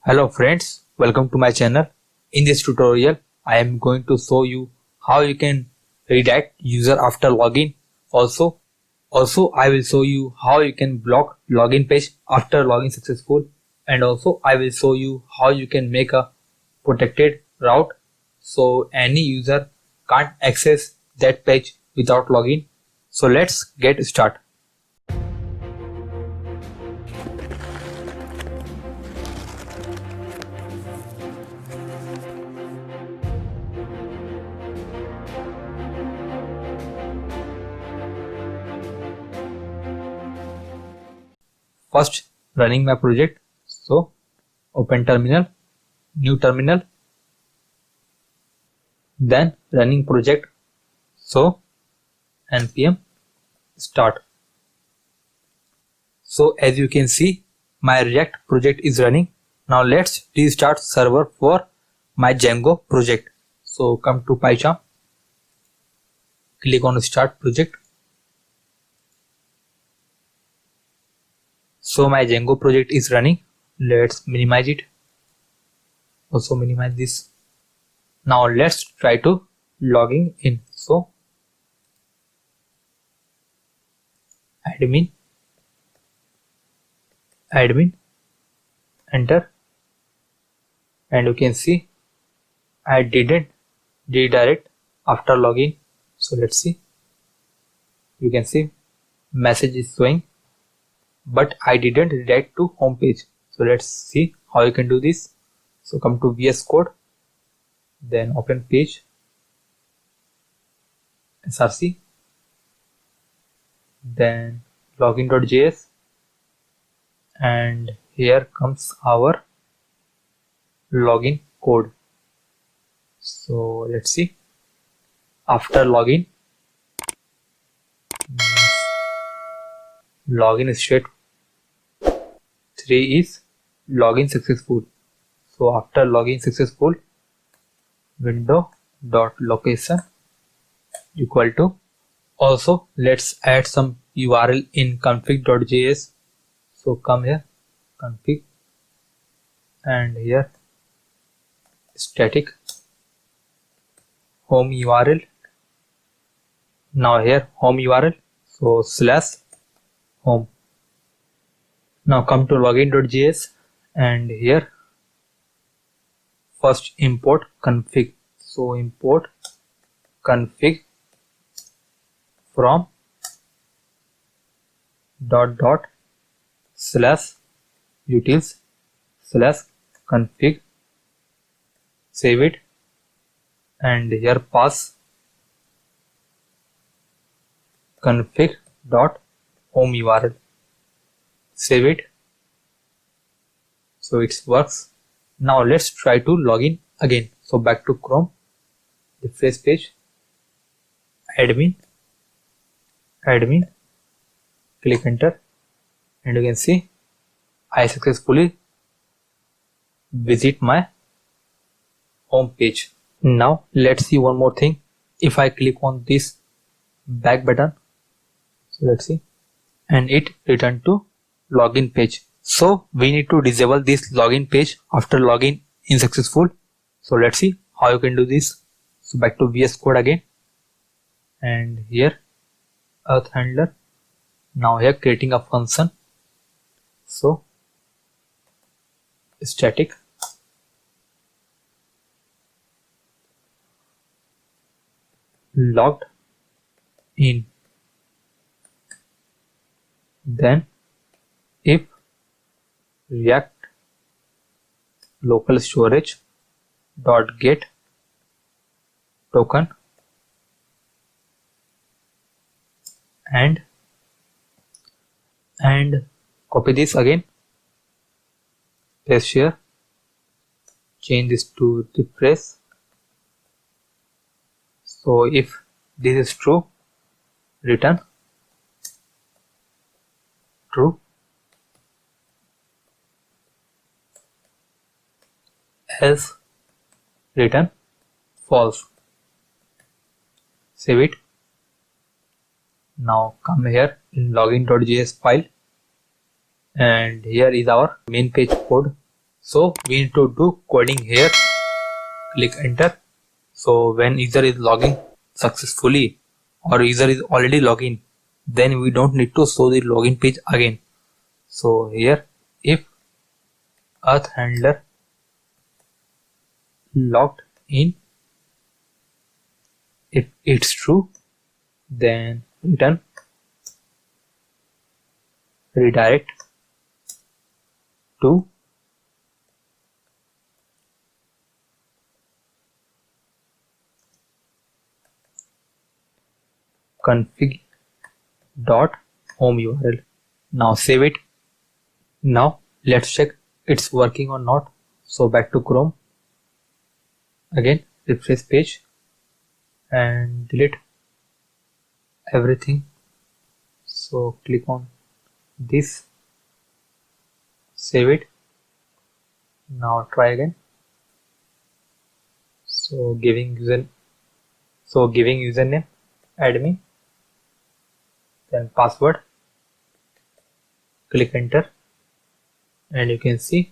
Hello friends, welcome to my channel. In this tutorial, I am going to show you how you can redirect user after login. Also I will show you how you can block login page after login successful, and also I will show you how you can make a protected route so any user can't access that page without login. So let's get started. First, running my project. So open terminal, new terminal, then running project. So npm start. So as you can see, my React project is running. Now let's restart server for my Django project. So come to PyCharm, click on start project. So my Django project is running. Let's minimize it. Also minimize this. Now let's try to logging in. So admin, enter, and you can see I didn't redirect after login. So let's see. You can see message is showing, but I didn't redirect to home page. So let's see how you can do this. So come to VS Code, then open page, src, then login.js, and here comes our login code. So let's see. After login state 3 is login successful. So after login successful, window.location equal to. Also let's add some URL in config.js. So come here, config, and here static home URL. Now here home URL, so / home. Now come to login.js, and here first import config. So import config from /utils/config, save it, and here pass config.home URL, save it. So it works. Now let's try to login again. So back to Chrome, refresh page, admin, click enter, and you can see I successfully visit my home page. Now let's see one more thing. If I click on this back button, so let's see, and it return to login page. So we need to disable this login page after login in successful. So let's see how you can do this. So back to VS Code again, and here auth handler. Now here creating a function. So static logged in, then if react local storage dot get token and copy this again, paste here, change this to refresh. So if this is true, return true, else return false, save it. Now come here in login.js file, and here is our main page code. So we need to do coding here. Click enter. So when user is logging successfully or user is already logged, then we don't need to show the login page again. So here if auth handler logged in, if it's true, then return redirect to config dot home URL. Now save it. Now let's check it's working or not. So back to Chrome, again refresh page and delete everything. So click on this, save it. Now try again. So giving username admin, then password, click enter, and you can see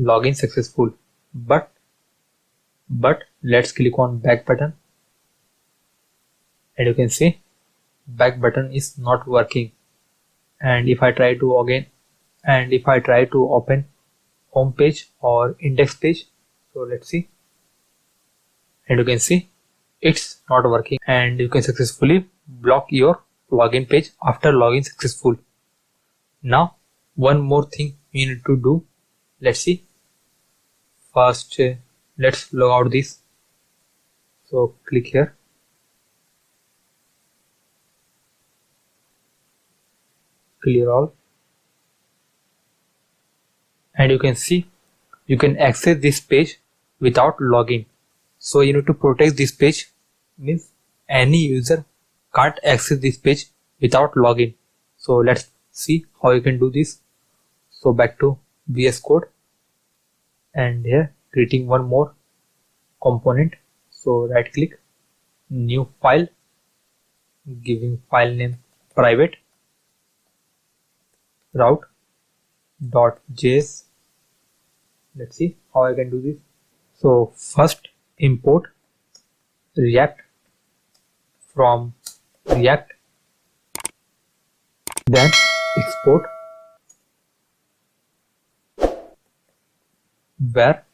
login successful. But let's click on back button, and you can see back button is not working. And if I try to open home page or index page, so let's see, and you can see it's not working, and you can successfully block your login page after login successful. Now one more thing we need to do. Let's see. First let's log out this. So click here, clear all, and you can see you can access this page without login. So you need to protect this page, means any user can't access this page without login. So let's see how you can do this. So back to VS Code, and here creating one more component. So right click, new file, giving file name private route.js. Let's see how I can do this. So first import React from React, then export where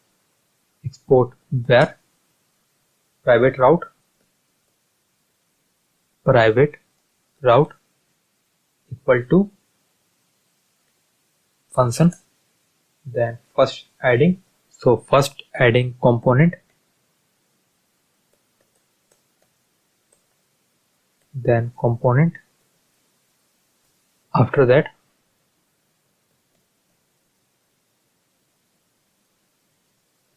private route equal to function, then first adding component, then component, after that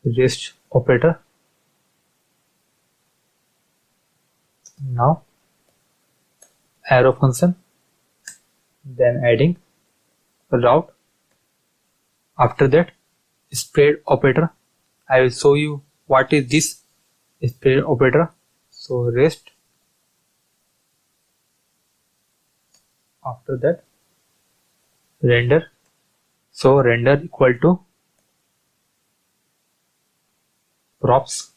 REST operator. Now arrow function, then adding route, after that spread operator. I will show you what is this spread operator. So REST, after that render. So render equal to props,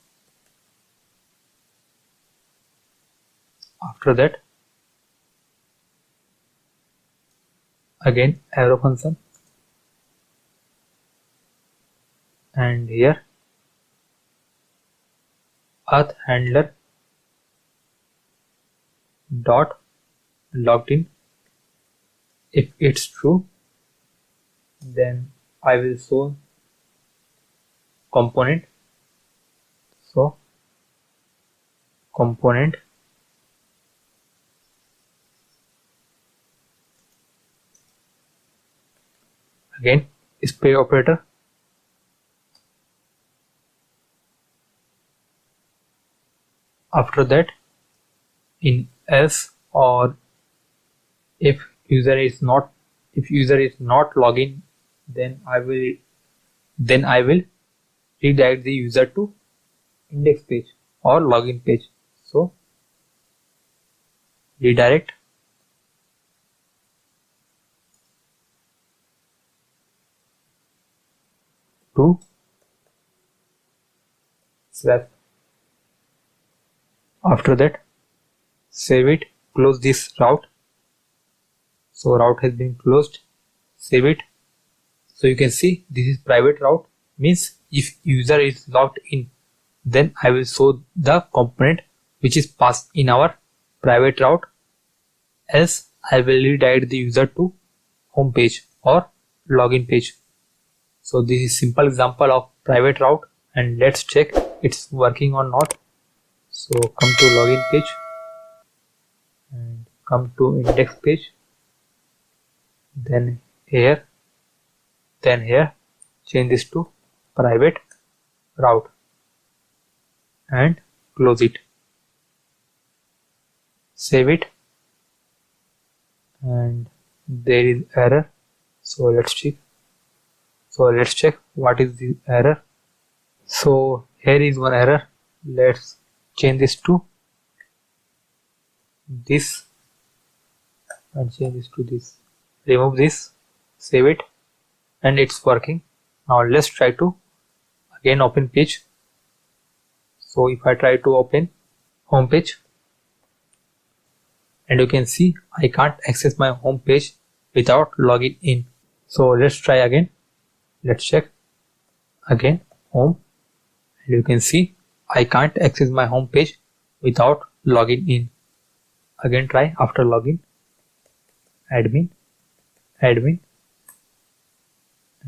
after that again arrow function, and here auth handler dot logged in. If it's true, then I will show component. So component, again spread operator, after that in else, or if user is not logged in, then I will redirect the user to index page or login page. So redirect to swap. After that, save it, close this route. So route has been closed. Save it. So you can see this is private route, means if user is logged in, then I will show the component which is passed in our private route, else I will redirect the user to home page or login page. So this is simple example of private route, and let's check it's working or not. So come to login page and come to index page, then here, then here, change this to private route and close it. Save it, and there is error. So let's check what is the error. So here is one error. Let's change this to this and change this to this. Remove this, save it, and it's working. Now let's try to again open page. So if I try to open home page, and you can see I can't access my home page without logging in. So let's try again. Let's check again home, and you can see I can't access my home page without logging in. Again try after login, admin, and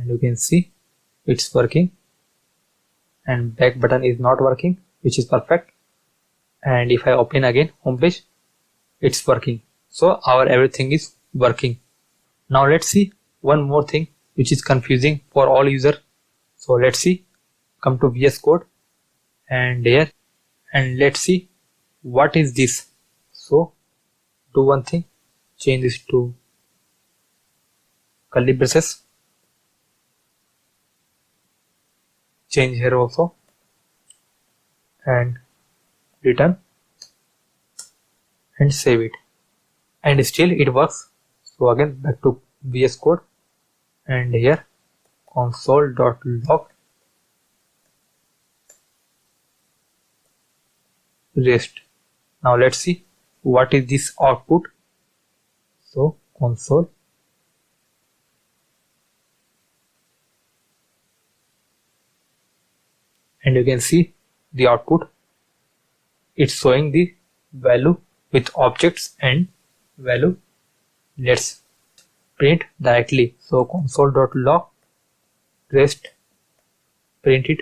you can see it's working, and back button is not working, which is perfect. And if I open again home page, it's working. So our everything is working. Now let's see one more thing which is confusing for all users. So let's see, come to VS Code and here, and let's see what is this. So do one thing, change this to curly braces, change here also, and return and save it, and still it works. So again back to VS Code and here console.log rest. Now let's see what is this output. So console, and you can see the output. It's showing the value with objects and value. Let's print directly. So console.log rest, print it,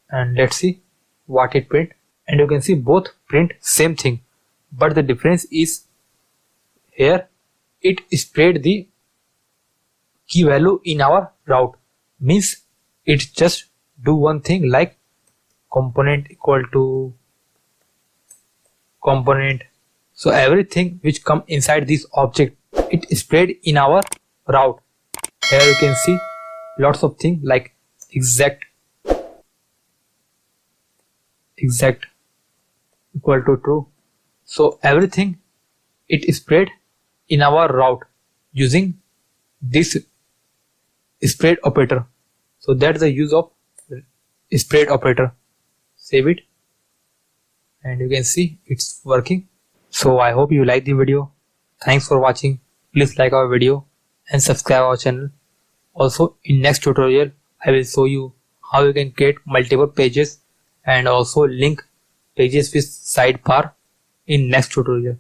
and let's see what it print. And you can see both print same thing, but the difference is here it spread the key value in our route, means it just do one thing like component equal to component. So everything which come inside this object, it spread in our route. Here you can see lots of things like exact equal to true. So everything it spread in our route using this spread operator. So that's the use of spread operator. Save it, and you can see it's working. So I hope you like the video. Thanks for watching. Please like our video and subscribe our channel. Also in next tutorial I will show you how you can create multiple pages and also link pages with sidebar in next tutorial.